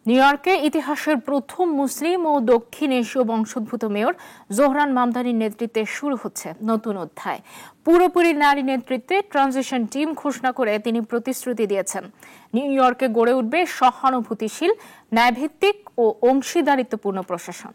New ইয়র্কে ইতিহাসের প্রথম মুসলিম ও দক্ষিণ এশীয় বংশোদ্ভূত মেয়র জোহরান মামদানির নেতৃত্বে শুরু হচ্ছে নতুন অধ্যায়। পুরোপুরি নারী নেতৃত্বে ট্রানজিশন টিম ঘোষণা করে তিনি প্রতিশ্রুতি দিয়েছেন, নিউ ইয়র্কে গড়ে উঠবে সহানুভূতিশীল, ন্যায়ভিত্তিক ও অংশীদারিত্বপূর্ণ প্রশাসন।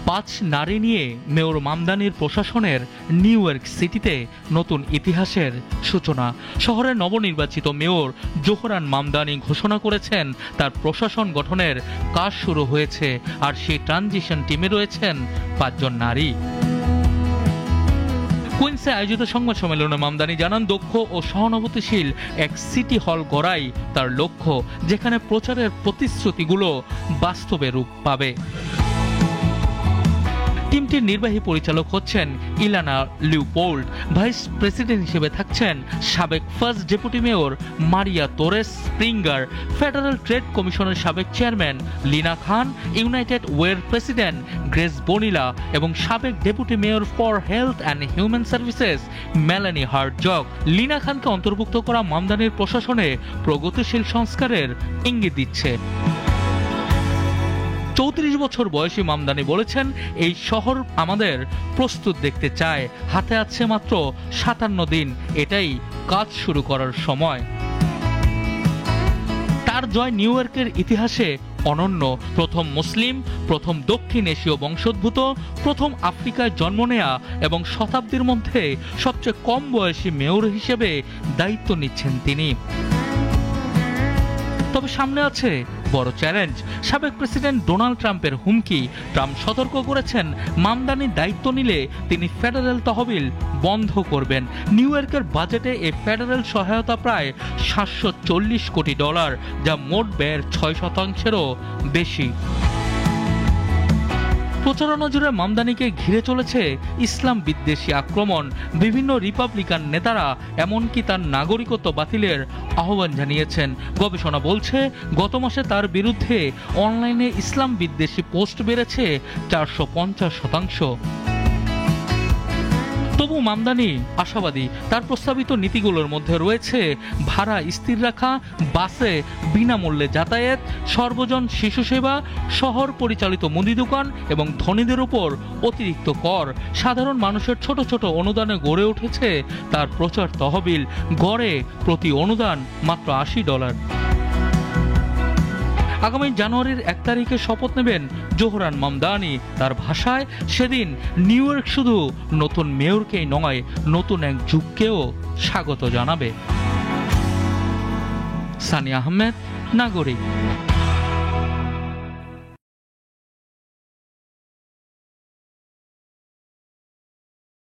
৫ নারী নিয়ে মেয়র মামদানির প্রশাসনের নিউ ইয়র্ক সিটিতে নতুন ইতিহাসের সূচনা। শহরের নবনির্বাচিত মেয়র জোহরান মামদানি ঘোষণা করেছেন তার প্রশাসন গঠনের কাজ শুরু হয়েছে, আর সেই ট্রানজিশন টিমে রয়েছেন ৫ জন নারী। কুইন্সে আয়োজিত সংবাদ সম্মেলনে মামদানি জানান, দক্ষ ও সহানুভূতিশীল এক সিটি হল গড়াই তার লক্ষ্য, যেখানে প্রচারের প্রতিশ্রুতিগুলো বাস্তবে রূপ পাবে। টিমটির নির্বাহী পরিচালক হচ্ছেন ইলানা লিওপোল্ড, ভাইস প্রেসিডেন্ট হিসেবে থাকছেন সাবেক first deputy mayor Maria Torres Springer, federal trade কমিশনের সাবেক chairman Lina Khan, United Way president Grace Bonilla এবং সাবেক deputy mayor for health and human services Melanie Hartzog. Lina খানকে অন্তর্ভুক্ত করা মামদানির প্রশাসনে প্রগতিশীল সংস্কারের ইঙ্গিত দিচ্ছে। ৩৪ বছর বয়সী মামদানি বলেছেন, এই শহর আমাদের প্রস্তুত দেখতে চায়, হাতে আছে মাত্র ৫৭ দিন, এটাই কাজ শুরু করার সময়। তার জয় নিউ ইয়র্কের ইতিহাসে অনন্য। প্রথম মুসলিম, প্রথম দক্ষিণ এশীয় বংশোদ্ভূত, প্রথম আফ্রিকায় জন্ম নেয়া এবং শতাব্দীর মধ্যে সবচেয়ে কম বয়সী মেয়র হিসেবে দায়িত্ব নিচ্ছেন তিনি। তবে সামনে আছে বড় চ্যালেঞ্জ। সাবেক প্রেসিডেন্ট ডোনাল্ড ট্রাম্পের হুমকি। ট্রাম্প সতর্ক করেছেন, মামদানির দায়িত্ব নিলে তিনি ফেডারেল তহবিল বন্ধ করবেন। নিউ ইয়র্কের বাজেটে এই ফেডারেল সহায়তা প্রায় $৭৪০ কোটি, যা মোট ব্যয়ের ৬%-এরও বেশি। প্রচারণা জুড়ে মামদানিকে ঘিরে চলেছে ইসলাম বিদ্বেষী আক্রমণ। বিভিন্ন রিপাবলিকান নেতারা এমনকি তার নাগরিকত্ব বাতিলের আহ্বান জানিয়েছেন। গবেষণা বলছে, গত মাসে তার বিরুদ্ধে অনলাইনে ইসলাম বিদ্বেষী পোস্ট বেড়েছে ৪৫০%। তবু মামদানি আশাবাদী। তার প্রস্তাবিত নীতিগুলোর মধ্যে রয়েছে ভাড়া স্থির রাখা, বাসে বিনামূল্যে যাতায়াত, সর্বজন শিশু সেবা, শহর পরিচালিত মুদি দোকান এবং ধনীদের উপর অতিরিক্ত কর। সাধারণ মানুষের ছোট ছোট অনুদানে গড়ে উঠেছে তার প্রচার তহবিল। গড়ে প্রতি অনুদান মাত্র $৮০। আগামী জানুয়ারির ১ তারিখে শপথ নেবেন জোহরান মামদানি। তার ভাষায়, সেদিন নিউ ইয়র্ক শুধু নতুন মেয়রকেই নয়, নতুন এক যুগকেও স্বাগত জানাবে। সানি আহমেদ, নাগরিক।